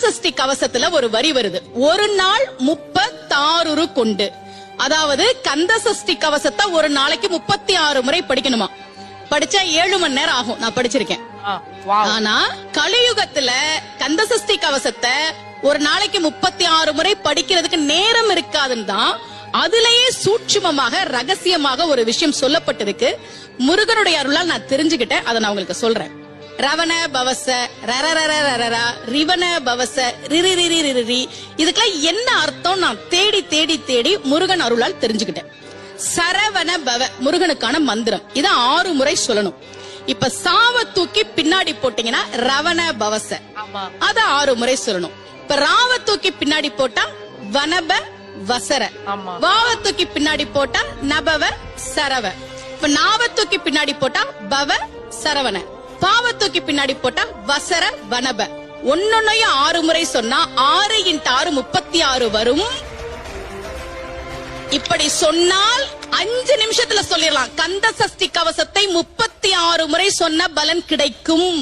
சஷ்டி கவசத்துல ஒரு வரி வருது, ஒரு நாள் 36 கொண்டு. அதாவது கந்த சஷ்டி கவசத்தை ஒரு நாளைக்கு 36 முறை படிக்கணுமா. படிச்சா 7 மணி நேரம் ஆகும். நான் படிச்சிருக்கேன். ஆனா கலியுகத்துல கந்த சஷ்டி கவசத்தை ஒரு நாளைக்கு 36 முறை படிக்கிறதுக்கு நேரம் இருக்காதுன்னு தான் அதுலயே சூட்சுமமாக ரகசியமாக ஒரு விஷயம் சொல்லப்பட்டிருக்கு. முருகனுடைய அருளால் நான் தெரிஞ்சுக்கிட்டேன். அதை நான் உங்களுக்கு சொல்றேன். ரவண பவச ரரரரரரா ரிவன பவச ரிரிரிரிரிரி, இதுக்கெல்லாம் என்ன அர்த்தம் நான் தேடி தேடி தேடி முருகன் அருளால் தெரிஞ்சுக்கிட்டேன். சரவண பவ முருகனுக்கான மந்திரம். இத 6 முறை சொல்லணும். இப்ப சாவ தூக்கி பின்னாடி போட்டீங்கன்னா ரவண பவச, அத 6 முறை சொல்லணும். இப்ப ராவ தூக்கி பின்னாடி போட்டா வனப வசர, வாவ தூக்கி பின்னாடி போட்டா நபவ சரவ, இப்ப நாவ தூக்கி பின்னாடி போட்டா பவ சரவண, பாவ தூக்கி பின்னாடி போட்டா வசர வனப. ஒன்னொன்னையும் 6 முறை சொன்னா 6 × 6 36 வரும். இப்படி சொன்னால் 5 நிமிஷத்துல சொல்லிடலாம். கந்த சஷ்டி கவசத்தை 36 முறை சொன்ன பலன் கிடைக்கும்.